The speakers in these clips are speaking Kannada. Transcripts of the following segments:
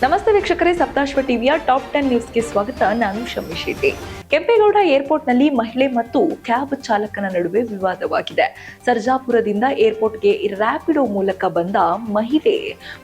ನಮಸ್ತೆ ವೀಕ್ಷಕರೇ, ಸಪ್ತಾಶ್ವ ಟಿವಿಯ ಟಾಪ್ 10 ನ್ಯೂಸ್ಗೆ ಸ್ವಾಗತ. ನಾನು ಶಮಿ ಶೆಟ್ಟಿ. ಕೆಂಪೇಗೌಡ ಏರ್ಪೋರ್ಟ್ನಲ್ಲಿ ಮಹಿಳೆ ಮತ್ತು ಕ್ಯಾಬ್ ಚಾಲಕನ ನಡುವೆ ವಿವಾದವಾಗಿದೆ. ಸರ್ಜಾಪುರದಿಂದ ಏರ್ಪೋರ್ಟ್ಗೆ ರ್ಯಾಪಿಡೋ ಮೂಲಕ ಬಂದ ಮಹಿಳೆ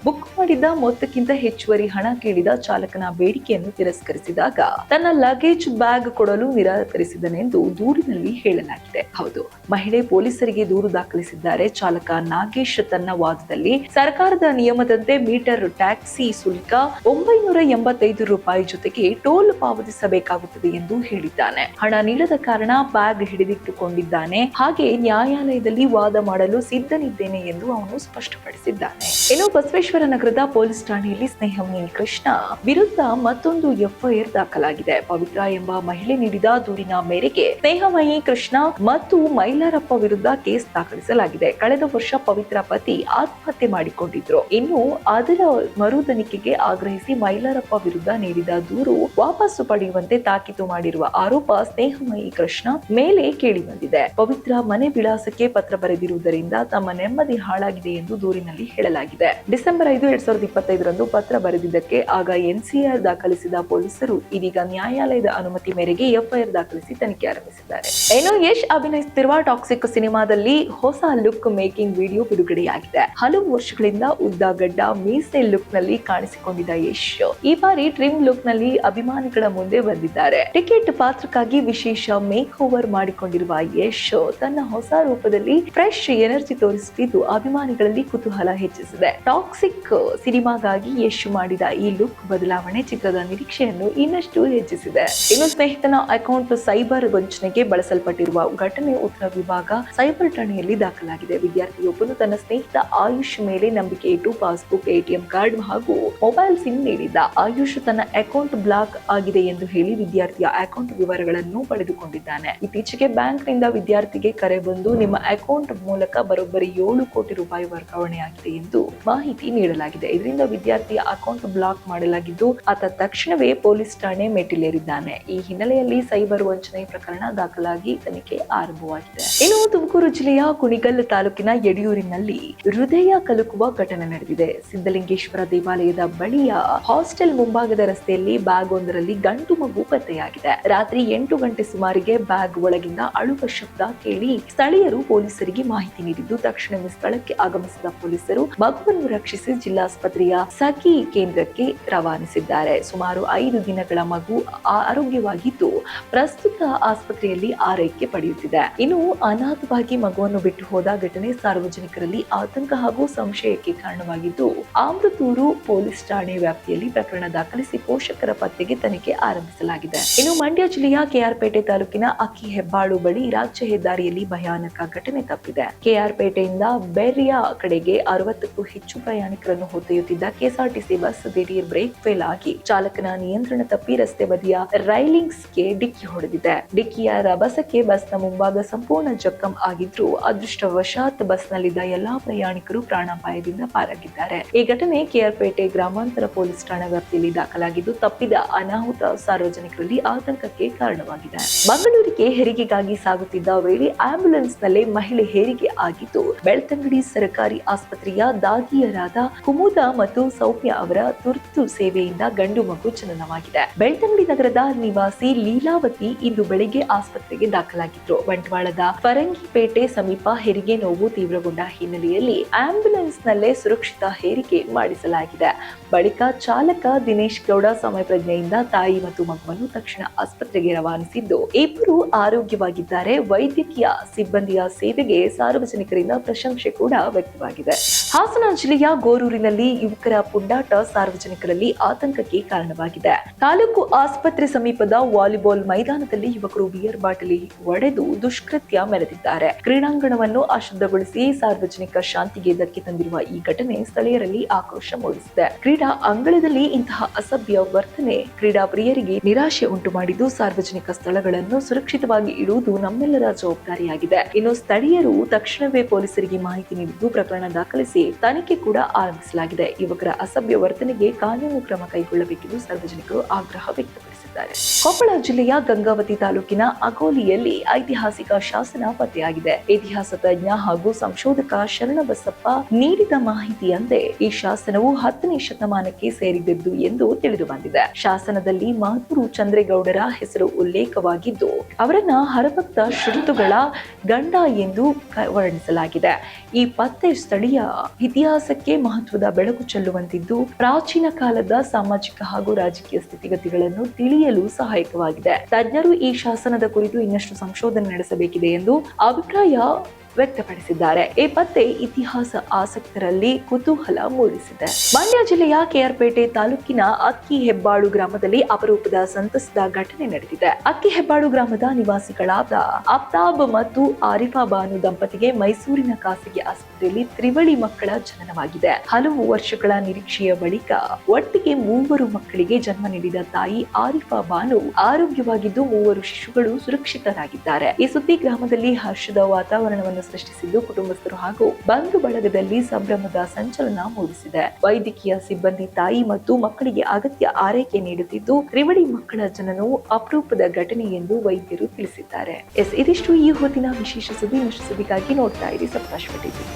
ಬುಕ್ ಮಾಡಿದ್ದ ಮೊತ್ತಕ್ಕಿಂತ ಹೆಚ್ಚುವರಿ ಹಣ ಕೇಳಿದ ಚಾಲಕನ ಬೇಡಿಕೆಯನ್ನು ತಿರಸ್ಕರಿಸಿದಾಗ ತನ್ನ ಲಗೇಜ್ ಬ್ಯಾಗ್ ಕೊಡಲು ನಿರಾಕರಿಸಿದನೆಂದು ದೂರಿನಲ್ಲಿ ಹೇಳಲಾಗಿದೆ. ಹೌದು, ಮಹಿಳೆ ಪೊಲೀಸರಿಗೆ ದೂರು ದಾಖಲಿಸಿದ್ದಾರೆ. ಚಾಲಕ ನಾಗೇಶ್ ತನ್ನ ವಾದದಲ್ಲಿ ಸರ್ಕಾರದ ನಿಯಮದಂತೆ ಮೀಟರ್ ಟ್ಯಾಕ್ಸಿ ಶುಲ್ಕ 985 ರೂಪಾಯಿ ಜೊತೆಗೆ ಟೋಲ್ ಪಾವತಿಸಬೇಕಾಗುತ್ತದೆ ಎಂದು ಹೇಳಿದ್ದಾನೆ. ಹಣ ನೀಡದ ಕಾರಣ ಬ್ಯಾಗ್ ಹಿಡಿದಿಟ್ಟುಕೊಂಡಿದ್ದಾನೆ. ಹಾಗೆ ನ್ಯಾಯಾಲಯದಲ್ಲಿ ವಾದ ಮಾಡಲು ಸಿದ್ಧನಿದ್ದೇನೆ ಎಂದು ಅವನು ಸ್ಪಷ್ಟಪಡಿಸಿದ್ದಾನೆ. ಇನ್ನು ಬಸವೇಶ್ವರ ನಗರದ ಪೊಲೀಸ್ ಠಾಣೆಯಲ್ಲಿ ಸ್ನೇಹಮಯಿ ಕೃಷ್ಣ ವಿರುದ್ಧ ಮತ್ತೊಂದು ಎಫ್ಐಆರ್ ದಾಖಲಾಗಿದೆ. ಪವಿತ್ರ ಎಂಬ ಮಹಿಳೆ ನೀಡಿದ ದೂರಿನ ಮೇರೆಗೆ ಸ್ನೇಹಮಯಿ ಕೃಷ್ಣ ಮತ್ತು ಮೈಲಾರಪ್ಪ ವಿರುದ್ಧ ಕೇಸ್ ದಾಖಲಿಸಲಾಗಿದೆ. ಕಳೆದ ವರ್ಷ ಪವಿತ್ರ ಪತಿ ಆತ್ಮಹತ್ಯೆ ಮಾಡಿಕೊಂಡಿದ್ರು. ಇನ್ನು ಅದರ ಮರುತನಿಖೆಗೆ ಆಗ್ರಹಿಸಿ ಮೈಲಾರಪ್ಪ ವಿರುದ್ಧ ನೀಡಿದ ದೂರು ವಾಪಸ್ಸು ಪಡೆಯುವಂತೆ ತಾಕೀತು ಮಾಡಿರುವ ಆರೋಪ ಸ್ನೇಹಮಯಿ ಕೃಷ್ಣ ಮೇಲೆ ಕೇಳಿಬಂದಿದೆ. ಪವಿತ್ರ ಮನೆ ವಿಳಾಸಕ್ಕೆ ಪತ್ರ ಬರೆದಿರುವುದರಿಂದ ತಮ್ಮ ನೆಮ್ಮದಿ ಹಾಳಾಗಿದೆ ಎಂದು ದೂರಿನಲ್ಲಿ ಹೇಳಲಾಗಿದೆ. ಡಿಸೆಂಬರ್ 5, 2025ರಂದು ಪತ್ರ ಬರೆದಿದ್ದಕ್ಕೆ ಆಗ ಎನ್ಸಿಆರ್ ದಾಖಲಿಸಿದ ಪೊಲೀಸರು ಇದೀಗ ನ್ಯಾಯಾಲಯದ ಅನುಮತಿ ಮೇರೆಗೆ ಎಫ್ಐಆರ್ ದಾಖಲಿಸಿ ತನಿಖೆ ಆರಂಭಿಸಿದ್ದಾರೆ. ಇನ್ನು ಯಶ್ ಅಭಿನಯಿಸುತ್ತಿರುವ ಟಾಕ್ಸಿಕ್ ಸಿನಿಮಾದಲ್ಲಿ ಹೊಸ ಲುಕ್ ಮೇಕಿಂಗ್ ವಿಡಿಯೋ ಬಿಡುಗಡೆಯಾಗಿದೆ. ಹಲವು ವರ್ಷಗಳಿಂದ ಉದ್ದ ಗಡ್ಡ ಮೀಸೆ ಲುಕ್ ನಲ್ಲಿ ಕಾಣಿಸಿಕೊಂಡಿದ್ದ ಯಶ್ ಈ ಬಾರಿ ಟ್ರಿಮ್ ಲುಕ್ ನಲ್ಲಿ ಅಭಿಮಾನಿಗಳ ಮುಂದೆ ಬಂದಿದ್ದಾರೆ. ಟಿಕೆಟ್ ಪಾತ್ರಕ್ಕಾಗಿ ವಿಶೇಷ ಮೇಕ್ ಓವರ್ ಮಾಡಿಕೊಂಡಿರುವ ಯಶ್ ತನ್ನ ಹೊಸ ರೂಪದಲ್ಲಿ ಫ್ರೆಶ್ ಎನರ್ಜಿ ತೋರಿಸುತ್ತಿದ್ದು ಅಭಿಮಾನಿಗಳಲ್ಲಿ ಕುತೂಹಲ ಹೆಚ್ಚಿಸಿದೆ. ಟಾಕ್ಸಿಕ್ ಸಿನಿಮಾಗಾಗಿ ಯಶ್ ಮಾಡಿದ ಈ ಲುಕ್ ಬದಲಾವಣೆ ಚಿತ್ರದ ನಿರೀಕ್ಷೆಯನ್ನು ಇನ್ನಷ್ಟು ಹೆಚ್ಚಿಸಿದೆ. ಇನ್ನು ಸ್ನೇಹಿತನ ಅಕೌಂಟ್ ಸೈಬರ್ ವಂಚನೆಗೆ ಬಳಸಲ್ಪಟ್ಟಿರುವ ಘಟನೆ ಉತ್ತರ ವಿಭಾಗ ಸೈಬರ್ ಠಾಣೆಯಲ್ಲಿ ದಾಖಲಾಗಿದೆ. ವಿದ್ಯಾರ್ಥಿಯೊಬ್ಬನು ತನ್ನ ಸ್ನೇಹಿತ ಆಯುಷ್ ಮೇಲೆ ನಂಬಿಕೆ ಇಟ್ಟು ಪಾಸ್ಬುಕ್, ಎಟಿಎಂ ಕಾರ್ಡ್ ಹಾಗೂ ಮೊಬೈಲ್ ಸಿಮ್ ನೀಡಿದ್ದ. ಆಯುಷ್ ತನ್ನ ಅಕೌಂಟ್ ಬ್ಲಾಕ್ ಆಗಿದೆ ಎಂದು ಹೇಳಿ ವಿದ್ಯಾರ್ಥಿಯ ಅಕೌಂಟ್ ವಿವರಗಳನ್ನು ಪಡೆದುಕೊಂಡಿದ್ದಾನೆ. ಇತ್ತೀಚೆಗೆ ಬ್ಯಾಂಕ್ ನಿಂದ ವಿದ್ಯಾರ್ಥಿಗೆ ಕರೆ ಬಂದು ನಿಮ್ಮ ಅಕೌಂಟ್ ಮೂಲಕ ಬರೋಬ್ಬರಿ 7 ಕೋಟಿ ರೂಪಾಯಿ ವರ್ಗಾವಣೆಯಾಗಿದೆ ಎಂದು ಮಾಹಿತಿ ನೀಡಲಾಗಿದೆ. ಇದರಿಂದ ವಿದ್ಯಾರ್ಥಿಯ ಅಕೌಂಟ್ ಬ್ಲಾಕ್ ಮಾಡಲಾಗಿದ್ದು ಆತ ತಕ್ಷಣವೇ ಪೊಲೀಸ್ ಠಾಣೆ ಮೆಟ್ಟಿಲೇರಿದ್ದಾನೆ. ಈ ಹಿನ್ನೆಲೆಯಲ್ಲಿ ಸೈಬರ್ ವಂಚನೆ ಪ್ರಕರಣ ದಾಖಲಾಗಿ ತನಿಖೆ ಆರಂಭವಾಗಿದೆ. ಇನ್ನು ತುಮಕೂರು ಜಿಲ್ಲೆಯ ಕುಣಿಗಲ್ ತಾಲೂಕಿನ ಯಡಿಯೂರಿನಲ್ಲಿ ಹೃದಯ ಕಲಕುವ ಘಟನೆ ನಡೆದಿದೆ. ಸಿದ್ದಲಿಂಗೇಶ್ವರ ದೇವಾಲಯದ ಬಳಿಯ ಹಾಸ್ಟೆಲ್ ಮುಂಭಾಗದ ರಸ್ತೆಯಲ್ಲಿ ಬ್ಯಾಗ್ ಒಂದರಲ್ಲಿ ಗಂಡು ಮಗು ಪತ್ತೆಯಾಗಿದೆ. ರಾತ್ರಿ 8 ಗಂಟೆ ಸುಮಾರಿಗೆ ಬ್ಯಾಗ್ ಒಳಗಿಂದ ಅಳುವ ಶಬ್ದ ಕೇಳಿ ಸ್ಥಳೀಯರು ಪೊಲೀಸರಿಗೆ ಮಾಹಿತಿ ನೀಡಿದ್ದು ತಕ್ಷಣವೇ ಸ್ಥಳಕ್ಕೆ ಆಗಮಿಸಿದ ಪೊಲೀಸರು ಮಗುವನ್ನು ರಕ್ಷಿಸಿ ಜಿಲ್ಲಾಸ್ಪತ್ರೆಯ ಸಖಿ ಕೇಂದ್ರಕ್ಕೆ ರವಾನಿಸಿದ್ದಾರೆ. ಸುಮಾರು 5 ದಿನಗಳ ಮಗು ಆರೋಗ್ಯವಾಗಿದ್ದು ಪ್ರಸ್ತುತ ಆಸ್ಪತ್ರೆಯಲ್ಲಿ ಆರೈಕೆ ಪಡೆಯುತ್ತಿದೆ. ಇನ್ನು ಅನಾಥವಾಗಿ ಮಗುವನ್ನು ಬಿಟ್ಟು ಹೋದ ಘಟನೆ ಸಾರ್ವಜನಿಕರಲ್ಲಿ ಆತಂಕ ಹಾಗೂ ಸಂಶಯಕ್ಕೆ ಕಾರಣವಾಗಿದ್ದು ಆಮ್ರತೂರು ಪೊಲೀಸ್ ಠಾಣೆ ವ್ಯಾಪ್ತಿಯಲ್ಲಿ ಪ್ರಕರಣ ದಾಖಲಿಸಿ ಪೋಷಕರ ಪತ್ತೆಗೆ ತನಿಖೆ ಆರಂಭಿಸಲಾಗಿದೆ. ಇನ್ನು ಮಂಡ್ಯ ಜಿಲ್ಲೆಯ ಕೆಆರ್ಪೇಟೆ ತಾಲೂಕಿನ ಅಕ್ಕಿ ಹೆಬ್ಬಾಳು ಬಳಿ ರಾಜ್ಯ ಹೆದ್ದಾರಿಯಲ್ಲಿ ಭಯಾನಕ ಘಟನೆ ತಪ್ಪಿದೆ. ಕೆಆರ್ಪೇಟೆಯಿಂದ ಬೆರ್ರಿಯ ಕಡೆಗೆ 60ಕ್ಕೂ ಹೆಚ್ಚು ಪ್ರಯಾಣಿಕರನ್ನು ಹೊತ್ತೊಯ್ಯುತ್ತಿದ್ದ ಕೆಎಸ್ಆರ್ಟಿಸಿ ಬಸ್ ದಿಢೀರ್ ಬ್ರೇಕ್ ಫೇಲ್ ಆಗಿ ಚಾಲಕನ ನಿಯಂತ್ರಣ ತಪ್ಪಿ ರಸ್ತೆ ಬದಿಯ ರೈಲಿಂಗ್ಸ್ಗೆ ಡಿಕ್ಕಿ ಹೊಡೆದಿದೆ. ಡಿಕ್ಕಿಯ ರಭಸಕ್ಕೆ ಬಸ್ನ ಮುಂಭಾಗ ಸಂಪೂರ್ಣ ಜಖಂ ಆಗಿದ್ರು ಅದೃಷ್ಟವಶಾತ್ ಬಸ್ನಲ್ಲಿದ್ದ ಎಲ್ಲಾ ಪ್ರಯಾಣಿಕರು ಪ್ರಾಣಾಪಾಯದಿಂದ ಪಾರಾಗಿದ್ದಾರೆ. ಈ ಘಟನೆ ಕೆಆರ್ಪೇಟೆ ಗ್ರಾಮಾಂತರ ಪೊಲೀಸ್ ಠಾಣಾ ವ್ಯಾಪ್ತಿಯಲ್ಲಿ ದಾಖಲಾಗಿದ್ದು ತಪ್ಪಿದ ಅನಾಹುತ ಸಾರ್ವಜನಿಕರಲ್ಲಿ ಆತಂಕಕ್ಕೆ ಕಾರಣವಾಗಿದೆ. ಮಂಗಳೂರಿಗೆ ಹೆರಿಗೆಗಾಗಿ ಸಾಗುತ್ತಿದ್ದ ವೇಳೆ ಆಂಬ್ಯುಲೆನ್ಸ್ ನಲ್ಲಿ ಮಹಿಳೆ ಹೆರಿಗೆ ಆಗಿದ್ದು ಬೆಳ್ತಂಗಡಿ ಸರ್ಕಾರಿ ಆಸ್ಪತ್ರೆಯ ದಾದಿಯರಾದ ಕುಮುದ ಮತ್ತು ಸೌಮ್ಯ ಅವರ ತುರ್ತು ಸೇವೆಯಿಂದ ಗಂಡು ಮಗು ಜನನವಾಗಿದೆ. ಬೆಳ್ತಂಗಡಿ ನಗರದ ನಿವಾಸಿ ಲೀಲಾವತಿ ಇಂದು ಬೆಳಿಗ್ಗೆ ಆಸ್ಪತ್ರೆಗೆ ದಾಖಲಾಗಿದ್ರು. ಬಂಟ್ವಾಳದ ಫರಂಗಿಪೇಟೆ ಸಮೀಪ ಹೆರಿಗೆ ನೋವು ತೀವ್ರಗೊಂಡ ಹಿನ್ನೆಲೆಯಲ್ಲಿ ಆಂಬ್ಯುಲೆನ್ಸ್ ನಲ್ಲೇ ಸುರಕ್ಷಿತ ಹೆರಿಗೆ ಮಾಡಿಸಲಾಗಿದೆ. ಬಳಿಕ ಚಾಲಕ ದಿನೇಶ್ ಗೌಡ ಸಮಯ ಪ್ರಜ್ಞೆಯಿಂದ ತಾಯಿ ಮತ್ತು ಮಗುವನ್ನು ತಕ್ಷಣ ಆಸ್ಪತ್ರೆಗೆ ರವಾನಿಸಿದ್ದು ಇಬ್ಬರು ಆರೋಗ್ಯವಾಗಿದ್ದಾರೆ. ವೈದ್ಯಕೀಯ ಸಿಬ್ಬಂದಿಯ ಸೇವೆಗೆ ಸಾರ್ವಜನಿಕರಿಂದ ಪ್ರಶಂಸೆ ಕೂಡ ವ್ಯಕ್ತವಾಗಿದೆ. ಹಾಸನ ಜಿಲ್ಲೆಯ ಗೋರೂರಿನಲ್ಲಿ ಯುವಕರ ಪುಂಡಾಟ ಸಾರ್ವಜನಿಕರಲ್ಲಿ ಆತಂಕಕ್ಕೆ ಕಾರಣವಾಗಿದೆ. ತಾಲೂಕು ಆಸ್ಪತ್ರೆ ಸಮೀಪದ ವಾಲಿಬಾಲ್ ಮೈದಾನದಲ್ಲಿ ಯುವಕರು ಬಿಯರ್ ಬಾಟಲಿ ಒಡೆದು ದುಷ್ಕೃತ್ಯ ಮೆರೆದಿದ್ದಾರೆ. ಕ್ರೀಡಾಂಗಣವನ್ನು ಅಶುದ್ಧಗೊಳಿಸಿ ಸಾರ್ವಜನಿಕ ಶಾಂತಿಗೆ ಧಕ್ಕೆ ತಂದಿರುವ ಈ ಘಟನೆ ಸ್ಥಳೀಯರಲ್ಲಿ ಆಕ್ರೋಶ ಮೂಡಿಸಿದೆ. ಕ್ರೀಡಾ ಅಂಗಳದಲ್ಲಿ ಇಂತಹ ಅಸಭ್ಯ ವರ್ತನೆ ಕ್ರೀಡಾ ಪ್ರಿಯರಿಗೆ ನಿರಾಶೆ ಉಂಟು ಮಾಡಿದ್ದು ಸಾರ್ವಜನಿಕ ಸ್ಥಳಗಳನ್ನು ಸುರಕ್ಷಿತವಾಗಿ ಇಡುವುದು ನಮ್ಮೆಲ್ಲರ ಜವಾಬ್ದಾರಿಯಾಗಿದೆ. ಇನ್ನು ಸ್ಥಳೀಯರು ತಕ್ಷಣವೇ ಪೊಲೀಸರಿಗೆ ಮಾಹಿತಿ ನೀಡಿದ್ದು ಪ್ರಕರಣ ದಾಖಲಿಸಿ ತನಿಖೆ ಕೂಡ ಆರಂಭಿಸಲಾಗಿದೆ. ಯುವಕರ ಅಸಭ್ಯ ವರ್ತನೆಗೆ ಕಾನೂನು ಕ್ರಮ ಕೈಗೊಳ್ಳಬೇಕೆಂದು ಸಾರ್ವಜನಿಕರು ಆಗ್ರಹ ವ್ಯಕ್ತಪಡಿಸಿದ್ದಾರೆ. ಕೊಪ್ಪಳ ಜಿಲ್ಲೆಯ ಗಂಗಾವತಿ ತಾಲೂಕಿನ ಅಗೋಲಿಯಲ್ಲಿ ಐತಿಹಾಸಿಕ ಶಾಸನ ಪತ್ತೆಯಾಗಿದೆ. ಇತಿಹಾಸ ತಜ್ಞ ಹಾಗೂ ಸಂಶೋಧಕ ಶರಣಬಸಪ್ಪ ನೀಡಿದ ಮಾಹಿತಿಯಂತೆ ಈ ಶಾಸನವು 10ನೇ ಶತಮಾನಕ್ಕೆ ಸೇರಿದದ್ದು ಎಂದು ತಿಳಿದು ಬಂದಿದೆ. ಶಾಸನದಲ್ಲಿ ಮಾತೂರು ಚಂದ್ರೇಗೌಡರ ಹೆಸರು ಉಲ್ಲೇಖವಾಗಿದ್ದು ಅವರನ್ನ ಹರಭಕ್ತ ಶ್ರುತುಗಳ ಗಂಡ ಎಂದು ವರ್ಣಿಸಲಾಗಿದೆ. ಈ ಪತ್ತೆ ಸ್ಥಳೀಯ ಇತಿಹಾಸಕ್ಕೆ ಮಹತ್ವದ ಬೆಳಕು ಚೆಲ್ಲುವಂತಿದ್ದು ಪ್ರಾಚೀನ ಕಾಲದ ಸಾಮಾಜಿಕ ಹಾಗೂ ರಾಜಕೀಯ ಸ್ಥಿತಿಗತಿಗಳನ್ನು ತಿಳಿಯಲು ಸಹಾಯಕವಾಗಿದೆ. ತಜ್ಞರು ಈ ಶಾಸನದ ಕುರಿತು ಇನ್ನಷ್ಟು ಸಂಶೋಧನೆ ನಡೆಸಬೇಕಿದೆ ಎಂದು ಅಭಿಪ್ರಾಯ ವ್ಯಕ್ತಪಡಿಸಿದ್ದಾರೆ. ಈ ಪತ್ತೆ ಇತಿಹಾಸ ಆಸಕ್ತರಲ್ಲಿ ಕುತೂಹಲ ಮೂಡಿಸಿದೆ. ಮಂಡ್ಯ ಜಿಲ್ಲೆಯ ಕೆಆರ್ಪೇಟೆ ತಾಲೂಕಿನ ಅಕ್ಕಿ ಹೆಬ್ಬಾಳು ಗ್ರಾಮದಲ್ಲಿ ಅಪರೂಪದ ಸಂತಸದ ಘಟನೆ ನಡೆದಿದೆ. ಅಕ್ಕಿ ಹೆಬ್ಬಾಳು ಗ್ರಾಮದ ನಿವಾಸಿಗಳಾದ ಆಫ್ತಾಬ್ ಮತ್ತು ಆರಿಫಾ ಬಾನು ದಂಪತಿಗೆ ಮೈಸೂರಿನ ಖಾಸಗಿ ಆಸ್ಪತ್ರೆಯಲ್ಲಿ ತ್ರಿವಳಿ ಮಕ್ಕಳ ಜನನವಾಗಿದೆ. ಹಲವು ವರ್ಷಗಳ ನಿರೀಕ್ಷೆಯ ಬಳಿಕ ಒಟ್ಟಿಗೆ 3 ಮಕ್ಕಳಿಗೆ ಜನ್ಮ ನೀಡಿದ ತಾಯಿ ಆರಿಫಾ ಬಾನು ಆರೋಗ್ಯವಾಗಿದ್ದು 3 ಶಿಶುಗಳು ಸುರಕ್ಷಿತರಾಗಿದ್ದಾರೆ. ಈ ಸುದ್ದಿ ಗ್ರಾಮದಲ್ಲಿ ಹರ್ಷದ ವಾತಾವರಣವನ್ನು ಸೃಷ್ಟಿಸಿದ್ದು ಕುಟುಂಬಸ್ಥರು ಹಾಗೂ ಬಂಧು ಬಳಗದಲ್ಲಿ ಸಂಭ್ರಮದ ಸಂಚಲನ ಮೂಡಿಸಿದೆ. ವೈದ್ಯಕೀಯ ಸಿಬ್ಬಂದಿ ತಾಯಿ ಮತ್ತು ಮಕ್ಕಳಿಗೆ ಅಗತ್ಯ ಆರೈಕೆ ನೀಡುತ್ತಿದ್ದು ತ್ರಿವಳಿ ಮಕ್ಕಳ ಜನನವು ಅಪರೂಪದ ಘಟನೆ ಎಂದು ವೈದ್ಯರು ತಿಳಿಸಿದ್ದಾರೆ. ಇದಿಷ್ಟು ಈ ಹೊತ್ತಿನ ವಿಶೇಷ ಸುದ್ದಿ. ಇನ್ನಷ್ಟು ಸುದ್ದಿಗಾಗಿ ನೋಡ್ತಾ ಇರಿ ಸಪ್ತಾಶ್ವ ಟಿವಿ.